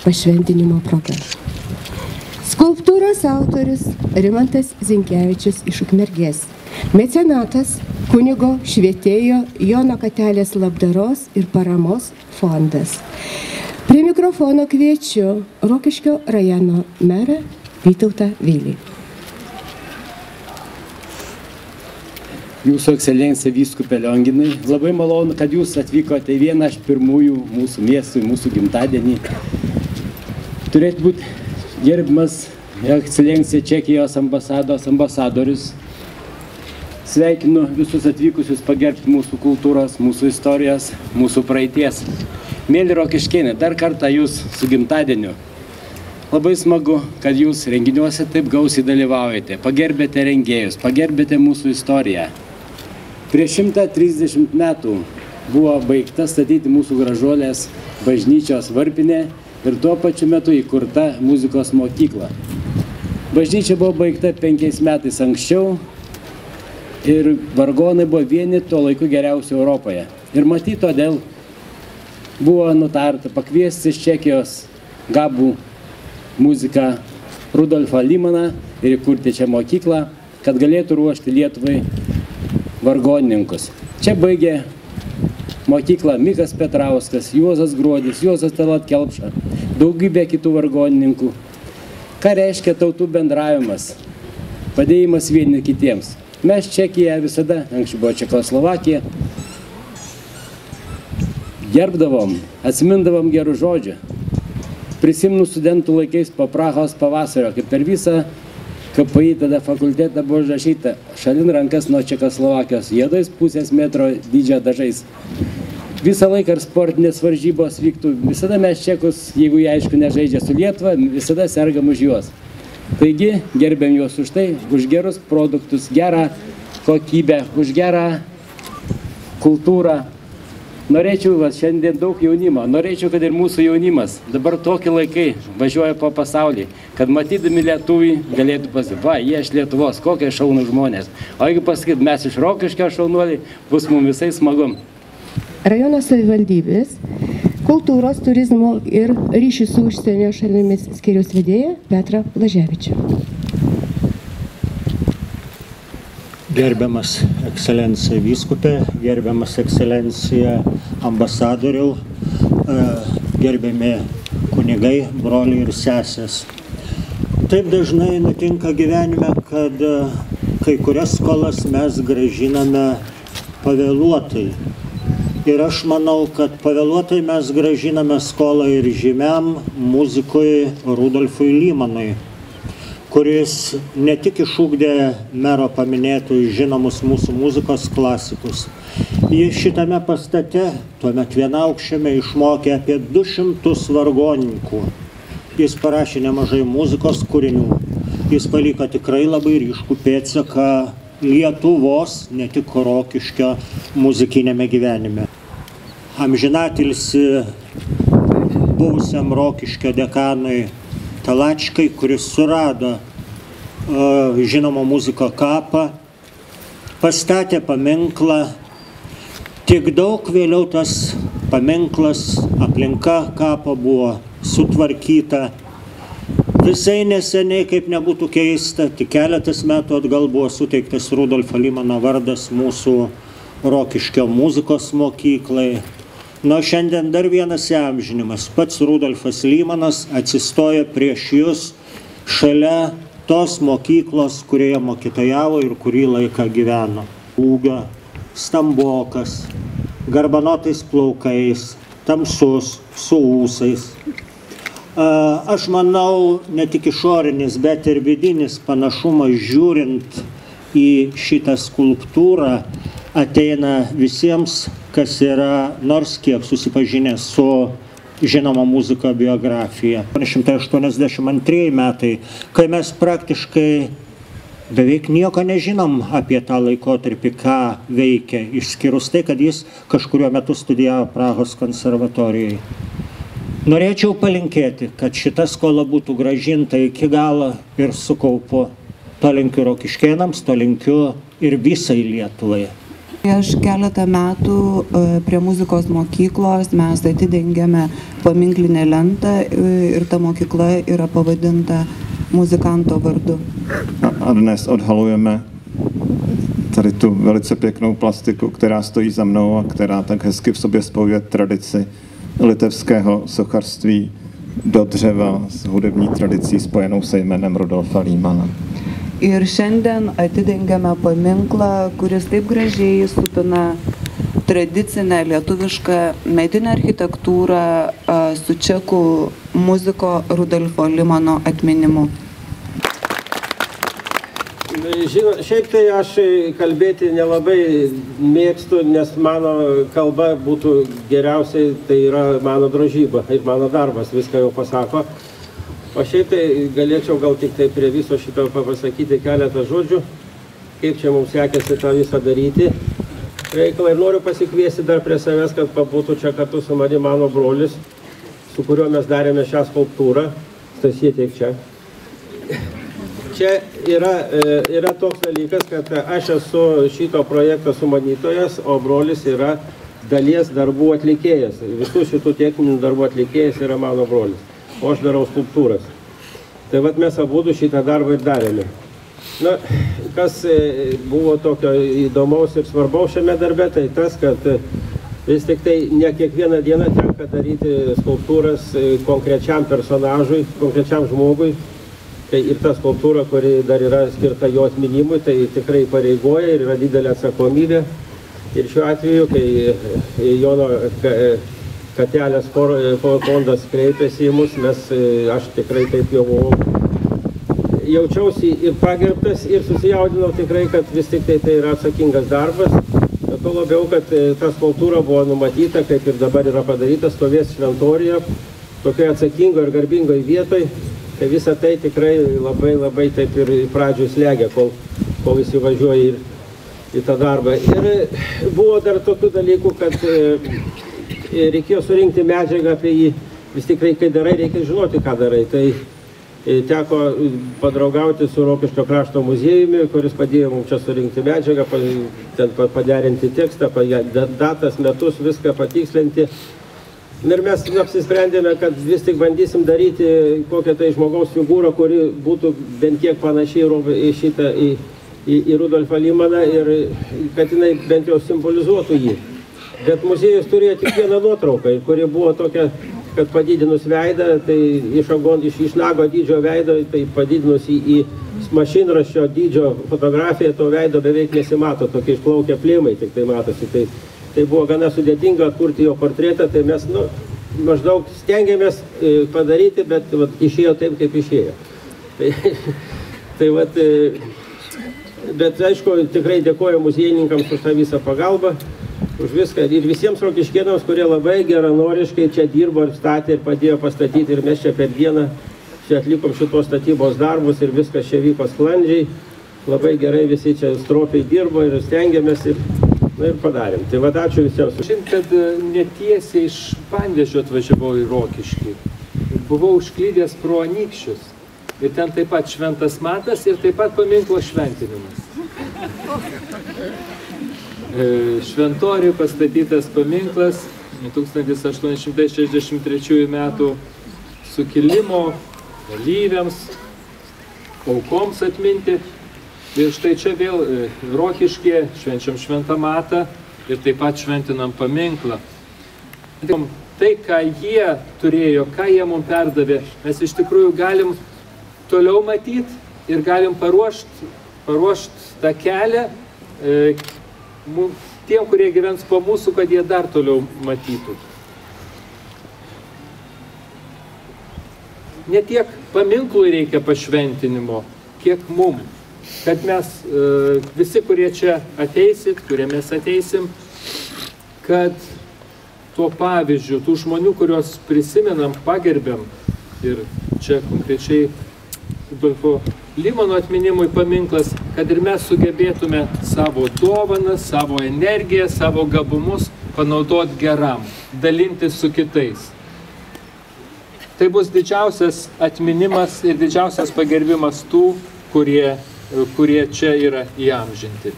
pašventinimo proga. Skulptūros autorius Rimantas Zinkevičius iš Ukmergės. Mecenatas kunigo švietėjo Jono Katelės labdaros ir paramos fondas. Prie mikrofono kviečiu Rokiškio rajono merą Vytautą Vėlį. Jūsų ekscelencija vyskupė Lionginai, labai malonu, kad jūs atvykote į vieną iš pirmųjų mūsų miestų, mūsų gimtadienį. Turėtų būti gerbiamas ekscelencija Čekijos ambasadorius. Sveikinu visus atvykusius pagerbti mūsų kultūros, mūsų istorijos, mūsų praeities. Mėly rokiškėnai, dar kartą jūs su gimtadieniu. Labai smagu, kad jūs renginiuose taip gausiai dalyvaujate, pagerbėte rengėjus, pagerbėte mūsų istoriją. Prieš 130 metų buvo baigta statyti mūsų Gražuolės bažnyčios varpinė ir tuo pačiu metu įkurta muzikos mokykla. Bažnyčia buvo baigta 5 metais anksčiau ir vargonai buvo vieni tuo laiku geriausi Europoje. Ir matyt, todėl buvo nutarta pakviesti iš Čekijos gabų muziką Rudolfą Lymaną ir įkurti čia mokyklą, kad galėtų ruošti Lietuvai vargonininkus. Čia baigė mokyklą Mikas Petrauskas, Juozas Gruodis, Juozas Talat Kelpša, daugybė kitų vargonininkų. Ką reiškia tautų bendravimas, padėjimas vieni kitiems. Mes Čekiją visada, anksčiau buvo Čekoslovakija, gerbdavom, atsimindavom gerų žodžių. Prisimenu studentų laikais po Prahos pavasario, kaip per visą KPI tada fakultetą buvo užrašyta šalin rankas nuo Čekoslovakijos, juodais pusės metro dydžio dažais. Visą laiką ar sportinės varžybos vyktų, visada mes čekus, jeigu jie aišku nežaidžia su Lietuva, visada sergam už juos. Taigi, gerbiam juos už tai, už gerus produktus, gerą kokybę, už gerą kultūrą. Norėčiau, šiandien daug jaunimo, norėčiau, kad ir mūsų jaunimas, dabar tokie laikai važiuoja po pasaulį, kad matydami lietuvį galėtų pasakyti, va, jie iš Lietuvos, kokie šaunų žmonės. O jeigu pasakyti, mes iš Rokiškio šaunuoliai, bus mums visai smagu. Rajono savivaldybės kultūros, turizmo ir ryšių su užsienio šalimis skyriaus vedėja Petra Blaževičių. Gerbiamas ekscelencija vyskupė, gerbiamas ekscelencija ambasadoriau, gerbiami kunigai, broliai ir sesės. Taip dažnai nutinka gyvenime, kad kai kurias skolas mes grąžiname pavėluotai. Ir aš manau, kad pavėluotai mes grąžiname skolą ir žymiam muzikui Rudolfui Lymanui, kuris ne tik išugdė mero paminėtų žinomus mūsų muzikos klasikus. Jis šitame pastate, tuomet vienaukščiame, išmokė apie 200 vargonininkų. Jis parašė nemažai muzikos kūrinių. Jis paliko tikrai labai ryškų pėdsaką Lietuvos, ne tik Rokiškio muzikinėme gyvenime. Amžinatilsi buvusiam Rokiškio dekanui Talačkai, kuris surado žinomo muziko kapą, pastatė paminklą. Tik daug vėliau tas paminklas, aplinka kapo buvo sutvarkyta. Visai neseniai, kaip nebūtų keista, tik keletas metų atgal buvo suteiktas Rudolfo Lymano vardas mūsų Rokiškio muzikos mokyklai. Nuo šiandien dar vienas įamžinimas. Pats Rudolfas Lymanas atsistoja prieš jūs šalia tos mokyklos, kurioje mokytojavo ir kurį laiką gyveno. Ūgio, stambokas, garbanotais plaukais, tamsus, su ūsais. Aš manau, ne tik išorinis, bet ir vidinis panašumas žiūrint į šitą skulptūrą ateina visiems, kas yra nors kiek susipažinęs su žinoma muziko biografija. 1982 metai, kai mes praktiškai beveik nieko nežinom apie tą laikotarpį, ką veikia, išskyrus tai, kad jis kažkuriuo metu studijavo Prahos konservatorijai. Norėčiau palinkėti, kad šita skola būtų grąžinta iki galo ir su kaupu. To linkiu rokiškėnams, to linkiu ir visai Lietuvai. Prieš keletą metų prie muzikos mokyklos mes atidengėme paminklinę lentą ir ta mokykla yra pavadinta muzikanto vardu. A dnes odhalujeme tady tu velice pěknou plastiku, která stojí za mnou a která tak hezky v sobě spojuje tradici litevského sochařství do dřeva s hudební tradicí spojenou se jménem Rudolfa Lehmana. Ir šiandien atidengėme paminklą, kuris taip gražiai supina tradicinę lietuvišką medinę architektūrą su čekų muziko Rudolfo Lehmano atminimu. Žinot, šiaip tai aš kalbėti nelabai mėgstu, nes mano kalba būtų geriausiai, tai yra mano drožyba ir mano darbas, viską jau pasako. O šiaip tai galėčiau gal tik tai prie viso šito pasakyti keletą žodžių, kaip čia mums sekėsi tą visą daryti. Reikalą ir noriu pasikviesti dar prie savęs, kad pabūtų čia kartu su manim mano brolis, su kuriuo mes darėme šią skulptūrą. Stasy, tiek čia. Čia yra toks dalykas, kad aš esu šito projekto sumanytojas, o brolis yra dalies darbų atlikėjas. Visų šitų techninių darbų atlikėjas yra mano brolis, o aš darau skulptūras. Tai vat mes abudu šitą darbą ir darėme. Na, kas buvo tokio įdomaus ir svarbaus šiame darbe, tai tas, kad vis tik tai ne kiekvieną dieną tenka daryti skulptūras konkrečiam personažui, konkrečiam žmogui. Tai ir ta skulptūra, kuri dar yra skirta jo atminimui, tai tikrai pareigoja ir yra didelė atsakomybė. Ir šiuo atveju, kai Jono Katelės fondas kreipėsi į mus, aš tikrai taip jau jaučiausi ir pagerbtas, ir susijaudinau tikrai, kad vis tik tai yra atsakingas darbas. Tuo labiau, kad ta skulptūra buvo numatyta, kaip ir dabar yra padaryta, stovės šventorijoje, tokioje atsakingoje ir garbingoje vietoje. Tai visą tai tikrai labai taip ir pradžioj slegia, kol įsivažiuoja į tą darbą. Ir buvo dar tokių dalykų, kad reikėjo surinkti medžiagą apie jį. Vis tik, kai darai, reikia žinoti, ką darai. Tai teko padraugauti su Rokiškio krašto muziejumi, kuris padėjo mums čia surinkti medžiagą, paderinti tekstą, datas, metus, viską patikslinti. Ir mes apsisprendėme, kad vis tik bandysim daryti kokią tai žmogaus figūrą, kuri būtų bent kiek panašiai į Rudolfą Lehmaną ir kad jinai bent jau simbolizuotų jį. Bet muziejus turėjo tik vieną nuotrauką, kuri buvo tokia, kad padidinus veidą, tai iš nago dydžio veido, tai padidinus į mašinraščio dydžio fotografiją, to veido beveik nesimato, tokie išplaukia plėmai, tik tai matosi. Tai buvo gana sudėtinga atkurti jo portretą, tai mes maždaug stengiamės padaryti, bet išėjo taip, kaip išėjo. Bet aišku, tikrai dėkoju muziejininkams už tą visą pagalbą, už viską ir visiems rokiškėnams, kurie labai geranoriškai čia dirbo ir statė ir padėjo pastatyti ir mes čia per dieną čia atlikom šitos statybos darbus ir viskas čia vyko sklandžiai, labai gerai visi čia stropiai dirbo ir stengiamės ir padarėm. Tai vad ačiū visiems. Žinot, kad netiesiai iš Panevėžio atvažiavau į Rokiškį. Buvau užklydęs pro Anykščius. Ir ten taip pat Šventas Matas ir taip pat paminklo šventinimas. Šventoriui pastatytas paminklas 1863 metų sukilimo dalyviams, aukoms atminti. Ir štai čia vėl Rokiškyje švenčiam Šventą Matą ir taip pat šventinam paminklą. Tai, ką jie turėjo, ką jie mums perdavė, mes iš tikrųjų galim toliau matyti ir galim paruošti tą kelią tiem, kurie gyvens po mūsų, kad jie dar toliau matytų. Ne tiek paminklui reikia pašventinimo, kiek mums. Kad mes visi, kurie čia ateisit, kurie mes ateisim, kad tuo pavyzdžiu, tų žmonių, kuriuos prisimenam, pagerbiam, ir čia konkrečiai Rudolfo Lehmano atminimui paminklas, kad ir mes sugebėtume savo dovaną, savo energiją, savo gabumus panaudoti geram, dalintis su kitais. Tai bus didžiausias atminimas ir didžiausias pagerbimas tų, kurie čia yra įamžinti.